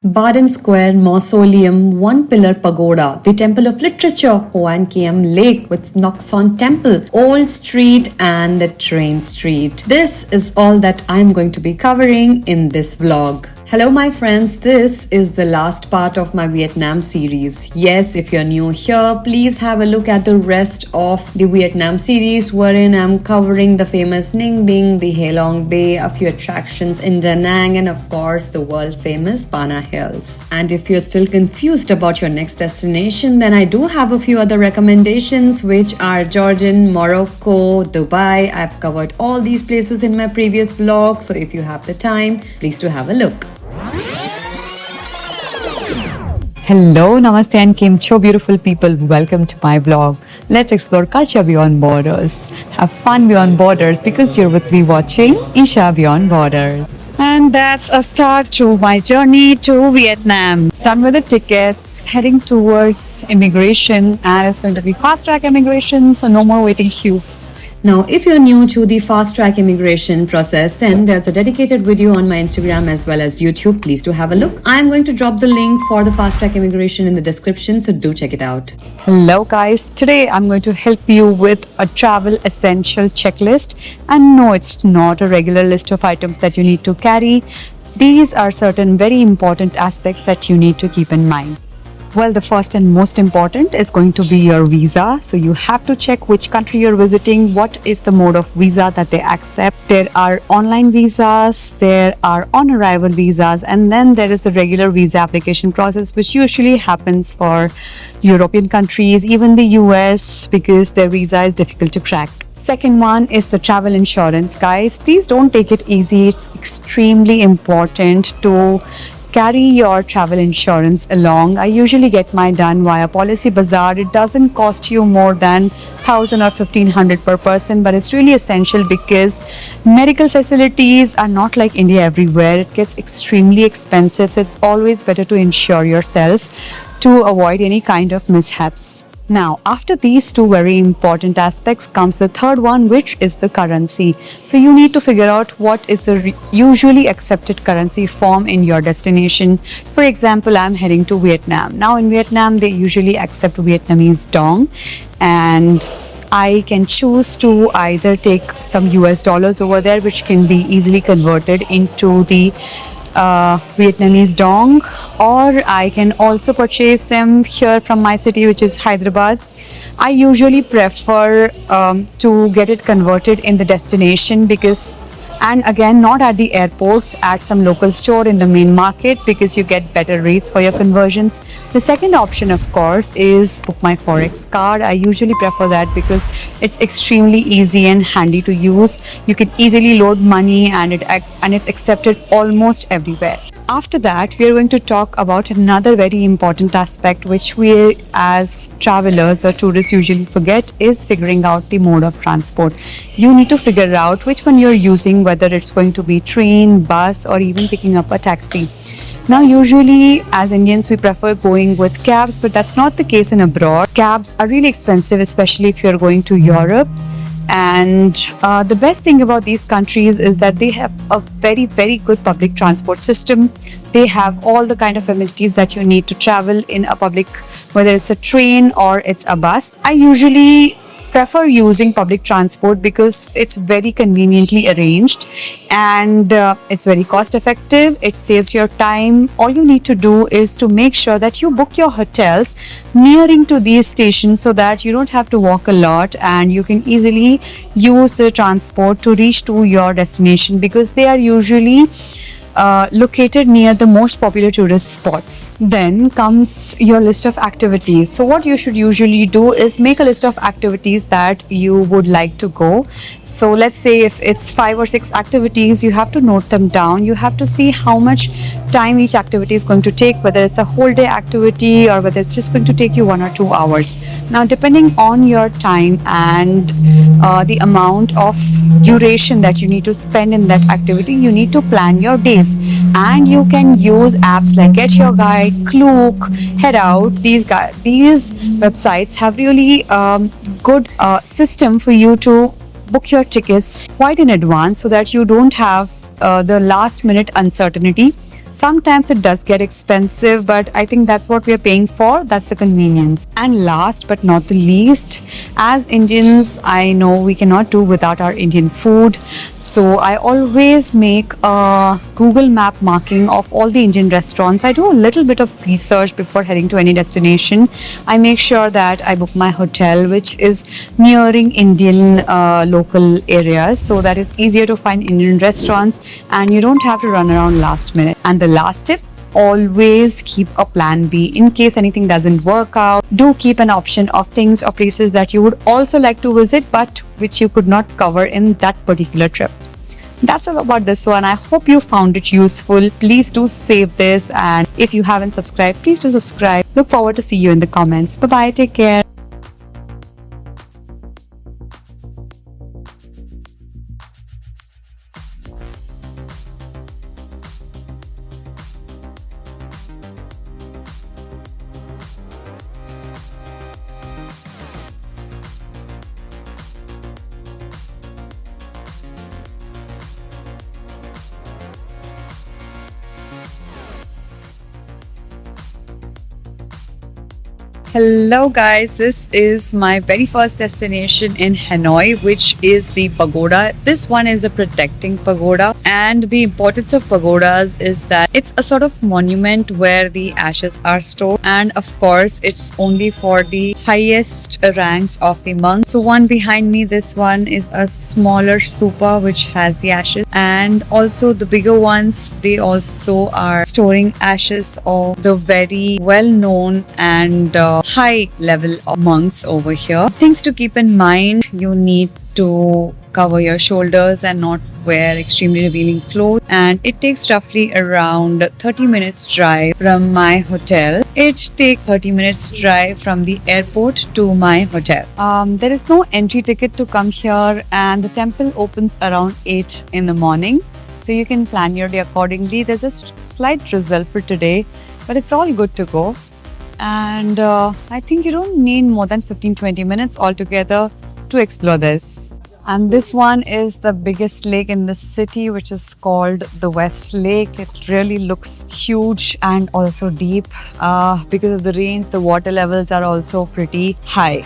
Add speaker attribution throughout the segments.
Speaker 1: Baden Square Mausoleum, One Pillar Pagoda, the Temple of Literature, Hoan Kiem Lake with Nokson Temple, Old Street, and the Train Street. This is all that I'm going to be covering in this vlog. Hello my friends, this is the last part of my Vietnam series. Yes, if you're new here, please have a look at the rest of the Vietnam series wherein I'm covering the famous Ninh Binh, the Ha Long Bay, a few attractions in Da Nang, and of course the world famous Pana Hills. And if you're still confused about your next destination, then I do have a few other recommendations which are Jordan, Morocco, Dubai. I've covered all these places in my previous vlog, so if you have the time, please do have a look.
Speaker 2: Hello, Namaste and Kim Cho, beautiful people. Welcome to my vlog. Let's explore culture beyond borders. Have fun beyond borders because you're with me watching Isha Beyond Borders. And that's a start to my journey to Vietnam. Done with the tickets, heading towards immigration, and it's going to be fast track immigration, so no more waiting queues.
Speaker 1: Now, if you're new to the fast track immigration process, then there's a dedicated video on my Instagram as well as YouTube. Please do have a look. I'm going to drop the link for the fast track immigration in the description, so do check it out.
Speaker 2: Hello guys, today I'm going to help you with a travel essential checklist. And no, it's not a regular list of items that you need to carry. These are certain very important aspects that you need to keep in mind. Well, the first and most important is going to be your visa. So you have to check which country you're visiting, what is the mode of visa that they accept. There are online visas, there are on-arrival visas, and then there is the regular visa application process, which usually happens for European countries, even the US, because their visa is difficult to crack. Second one is the travel insurance. Guys, please don't take it easy. It's extremely important to carry your travel insurance along. I usually get mine done via Policy Bazaar. It doesn't cost you more than 1,000 or 1,500 per person, but it's really essential because medical facilities are not like India everywhere. It gets extremely expensive, so it's always better to insure yourself to avoid any kind of mishaps. Now, after these two very important aspects comes the third one, which is the currency. So you need to figure out what is the usually accepted currency form in your destination. For example, I'm heading to Vietnam. Now in Vietnam, they usually accept Vietnamese dong, and I can choose to either take some US dollars over there, which can be easily converted into the Vietnamese dong, or I can also purchase them here from my city, which is Hyderabad. I usually prefer to get it converted in the destination and again not at the airports, at some local store in the main market, because you get better rates for your conversions. The second option, of course, is book my forex card. I usually prefer that because it's extremely easy and handy to use. You can easily load money and it's accepted almost everywhere. After that, we are going to talk about another very important aspect which we as travelers or tourists usually forget, is figuring out the mode of transport. You need to figure out which one you're using, whether it's going to be train, bus, or even picking up a taxi. Now, usually as Indians, we prefer going with cabs, but that's not the case in abroad. Cabs are really expensive, especially if you're going to Europe. And the best thing about these countries is that they have a very, very good public transport system. They have all the kind of amenities that you need to travel in a public, whether it's a train or it's a bus. I usually prefer using public transport because it's very conveniently arranged and it's very cost effective. It saves your time. All you need to do is to make sure that you book your hotels nearing to these stations so that you don't have to walk a lot and you can easily use the transport to reach to your destination, because they are usually located near the most popular tourist spots. Then comes your list of activities. So what you should usually do is make a list of activities that you would like to go. So let's say if it's 5 or 6 activities, you have to note them down. You have to see how much time each activity is going to take, whether it's a whole day activity or whether it's just going to take you 1 or 2 hours. Now, depending on your time and the amount of duration that you need to spend in that activity, you need to plan your days. And you can use apps like Get Your Guide, Klook, Head Out. These websites have really good system for you to book your tickets quite in advance so that you don't have the last minute uncertainty. Sometimes it does get expensive, but I think that's what we are paying for. That's the convenience. And last but not the least, as Indians, I know we cannot do without our Indian food. So I always make a Google map marking of all the Indian restaurants. I do a little bit of research before heading to any destination. I make sure that I book my hotel, which is nearing Indian local areas, so that it's easier to find Indian restaurants and you don't have to run around last minute. And the last tip, always keep a plan B in case anything doesn't work out. Do keep an option of things or places that you would also like to visit but which you could not cover in that particular trip. That's all about this one. I hope you found it useful. Please do save this, and if you haven't subscribed, please do subscribe. Look forward to see you in the comments. Bye bye, take care. Hello guys, this is my very first destination in Hanoi, which is the pagoda. This one is a protecting pagoda, and the importance of pagodas is that it's a sort of monument where the ashes are stored, and of course it's only for the highest ranks of the monks. So one behind me, this one is a smaller stupa which has the ashes, and also the bigger ones, they also are storing ashes of the very well known and high level of monks over here. Things to keep in mind: you need to cover your shoulders and not wear extremely revealing clothes, and it takes roughly around 30 minutes drive from my hotel. It takes 30 minutes drive from the airport to my hotel. There is no entry ticket to come here, and the temple opens around 8 in the morning, so you can plan your day accordingly. There's a slight drizzle for today, but it's all good to go. And I think you don't need more than 15-20 minutes altogether to explore this. And this one is the biggest lake in the city, which is called the West Lake. It really looks huge and also deep. Because of the rains, the water levels are also pretty high.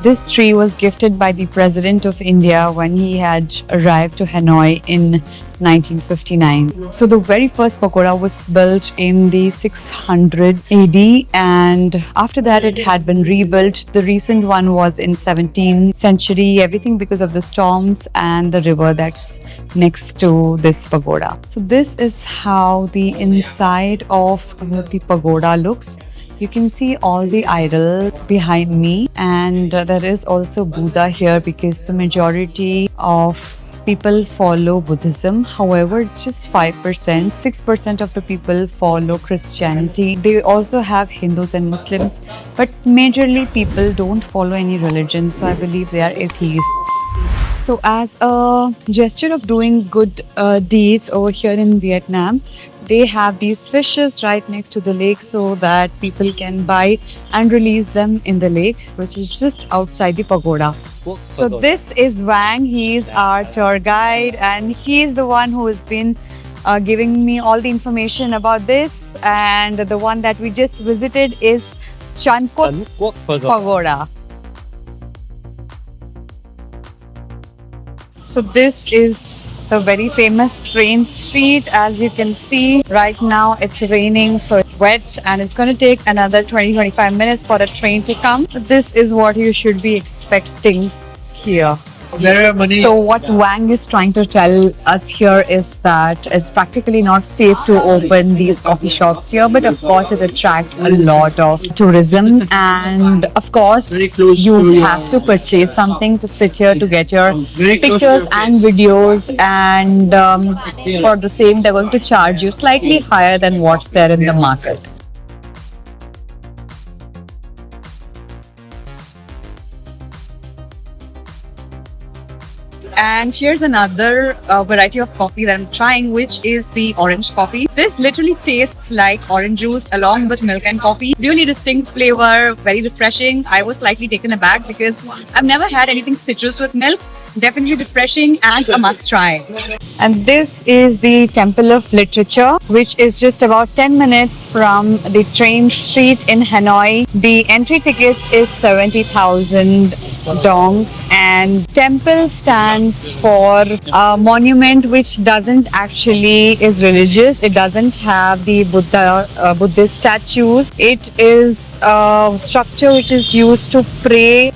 Speaker 2: This tree was gifted by the President of India when he had arrived to Hanoi in 1959. So the very first pagoda was built in the 600 AD, and after that it had been rebuilt. The recent one was in 17th century, everything because of the storms and the river that's next to this pagoda. So this is how the inside of the pagoda looks. You can see all the idol behind me, and there is also Buddha here because the majority of people follow Buddhism. However, it's just 5%. 6% of the people follow Christianity. They also have Hindus and Muslims, but majorly people don't follow any religion, so I believe they are atheists. So as a gesture of doing good deeds over here in Vietnam, they have these fishes right next to the lake so that people can buy and release them in the lake, which is just outside the pagoda. So this is Wang. He is our tour guide, and he is the one who has been giving me all the information about this. And the one that we just visited is Chan Quoc Pagoda. So this is the very famous train street. As you can see, right now it's raining, so it's wet, and it's going to take another 20-25 minutes for the train to come. This is what you should be expecting here. So what Wang is trying to tell us here is that it's practically not safe to open these coffee shops here, but of course it attracts a lot of tourism, and of course you have to purchase something to sit here to get your pictures and videos, and for the same they're going to charge you slightly higher than what's there in the market. And here's another variety of coffee that I'm trying, which is the orange coffee. This literally tastes like orange juice along with milk and coffee. Really distinct flavor, very refreshing. I was slightly taken aback because I've never had anything citrus with milk. Definitely refreshing and a must try. And this is the Temple of Literature, which is just about 10 minutes from the train street in Hanoi. The entry tickets is 70,000 dongs, and temple stands for a monument which doesn't actually is religious. It doesn't have the Buddhist statues. It is a structure which is used to pray,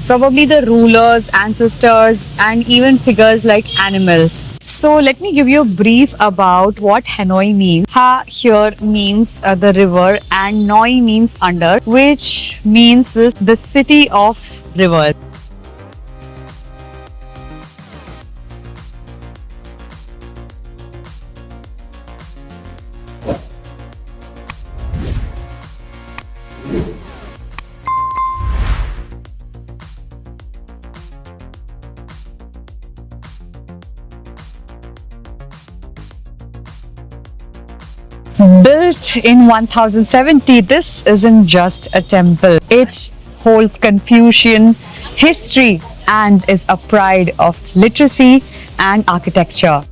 Speaker 2: probably the rulers, ancestors, and even figures like animals. So let me give you a brief about what Hanoi means. Ha here means the river, and Noi means under, which means the city of rivers. Built in 1070, this isn't just a temple. It holds Confucian history and is a pride of literacy and architecture.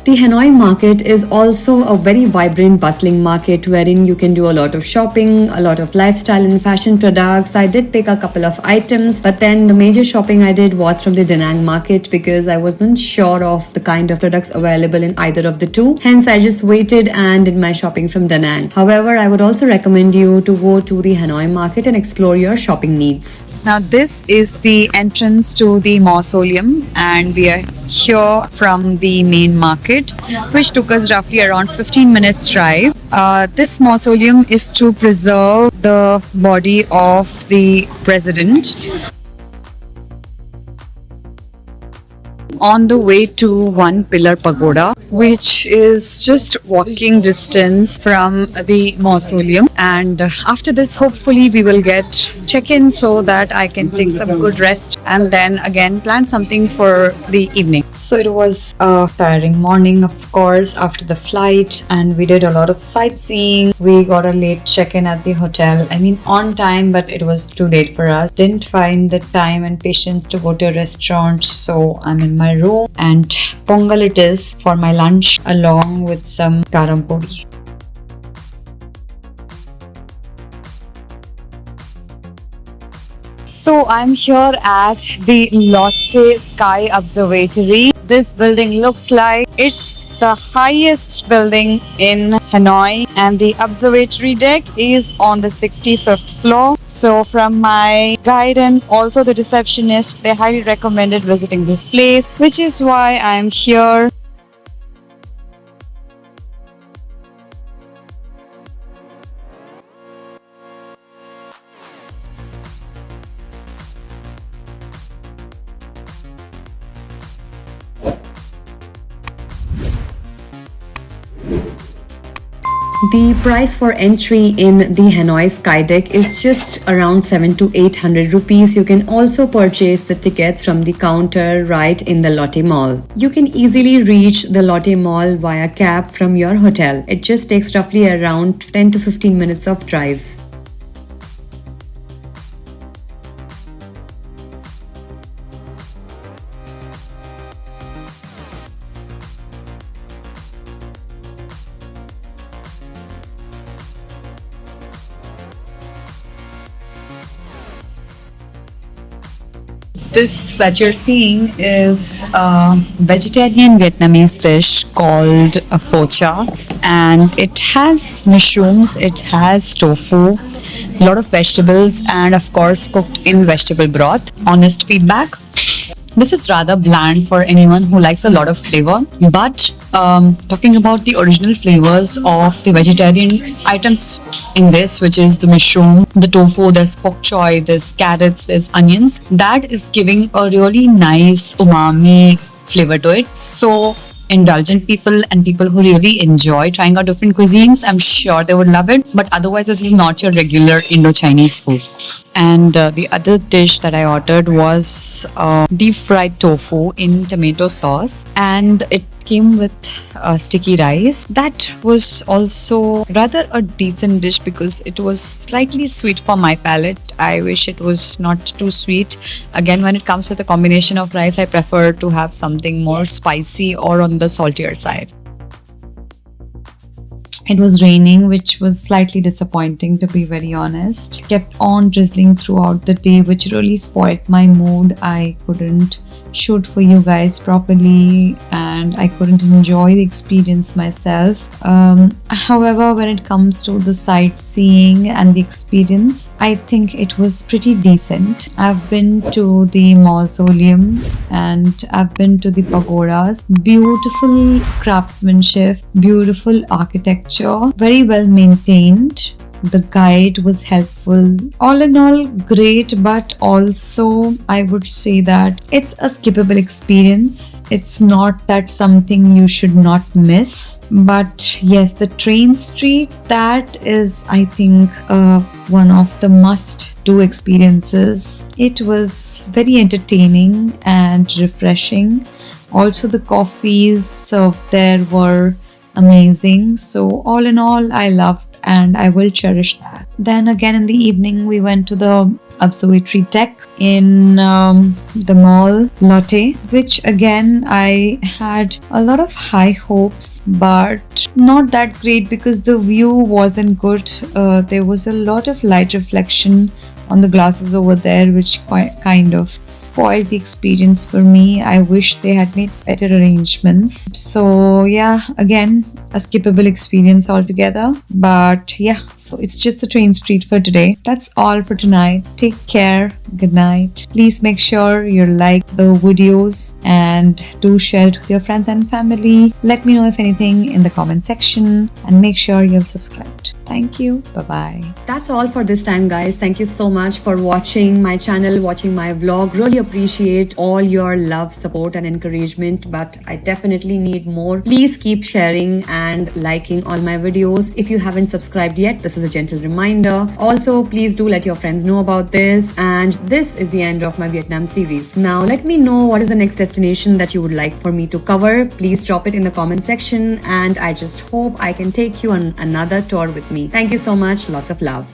Speaker 1: The Hanoi market is also a very vibrant, bustling market wherein you can do a lot of shopping, a lot of lifestyle and fashion products. I did pick a couple of items, but then the major shopping I did was from the Da Nang market because I wasn't sure of the kind of products available in either of the two. Hence, I just waited and did my shopping from Da Nang. However, I would also recommend you to go to the Hanoi market and explore your shopping needs.
Speaker 2: Now, this is the entrance to the mausoleum, and we are here from the main market, which took us roughly around 15 minutes drive. This mausoleum is to preserve the body of the president. On the way to One Pillar Pagoda, which is just walking distance from the mausoleum. And after this, hopefully we will get check-in so that I can take some good rest and then again plan something for the evening. So it was a tiring morning, of course, after the flight, and we did a lot of sightseeing. We got a late check-in at the hotel. I mean, on time, but it was too late for us. Didn't find the time and patience to go to a restaurant, so I'm in my room, and pongal it is for my lunch along with some karam puri. So I'm here at the Lotte Sky Observatory. This building looks like it's the highest building in Hanoi, and the observatory deck is on the 65th floor. So from my guide and also the receptionist, they highly recommended visiting this place, which is why I'm here.
Speaker 1: The price for entry in the Hanoi Sky Deck is just around 700 to 800 rupees. You can also purchase the tickets from the counter right in the Lotte Mall. You can easily reach the Lotte Mall via cab from your hotel. It just takes roughly around 10 to 15 minutes of drive.
Speaker 2: This that you're seeing is a vegetarian Vietnamese dish called a pho cha, and it has mushrooms, it has tofu, a lot of vegetables, and of course cooked in vegetable broth. Honest feedback, this is rather bland for anyone who likes a lot of flavor, but talking about the original flavors of the vegetarian items in this, which is the mushroom, the tofu, there's bok choy, there's carrots, there's onions, that is giving a really nice umami flavor to it. So indulgent people and people who really enjoy trying out different cuisines, I'm sure they would love it. But otherwise, this is not your regular Indo-Chinese food. And the other dish that I ordered was deep fried tofu in tomato sauce, and it came with sticky rice. That was also rather a decent dish because it was slightly sweet for my palate. I wish it was not too sweet. Again, when it comes with a combination of rice, I prefer to have something more spicy or on the saltier side. It was raining, which was slightly disappointing to be very honest. Kept on drizzling throughout the day, which really spoiled my mood. I couldn't shoot for you guys properly and I couldn't enjoy the experience myself. However, when it comes to the sightseeing and the experience, I think it was pretty decent. I've been to the mausoleum and I've been to the pagodas. Beautiful craftsmanship, beautiful architecture, very well maintained. The guide was helpful. All in all, great, but also I would say that it's a skippable experience. It's not that something you should not miss. But yes, the train street, that is, I think, one of the must-do experiences. It was very entertaining and refreshing. Also, the coffees served there were amazing. So all in all, I loved and I will cherish that. Then again in the evening, we went to the observatory deck in the mall Lotte, which again I had a lot of high hopes, but not that great because the view wasn't good. There was a lot of light reflection on the glasses over there, which kind of spoiled the experience for me. I wish they had made better arrangements. So yeah, again, a skippable experience altogether. But yeah, so it's just the train street for today. That's all for tonight. Take care. Good night. Please make sure you like the videos and do share it with your friends and family. Let me know if anything in the comment section and make sure you're subscribed. Thank you. Bye-bye.
Speaker 1: That's all for this time, guys. Thank you so much for watching my channel, watching my vlog. Really appreciate all your love, support and encouragement, but I definitely need more. Please keep sharing and liking all my videos. If you haven't subscribed yet, this is a gentle reminder. Also, please do let your friends know about this. And this is the end of my Vietnam series. Now, let me know what is the next destination that you would like for me to cover. Please drop it in the comment section and I just hope I can take you on another tour with me. Thank you so much. Lots of love.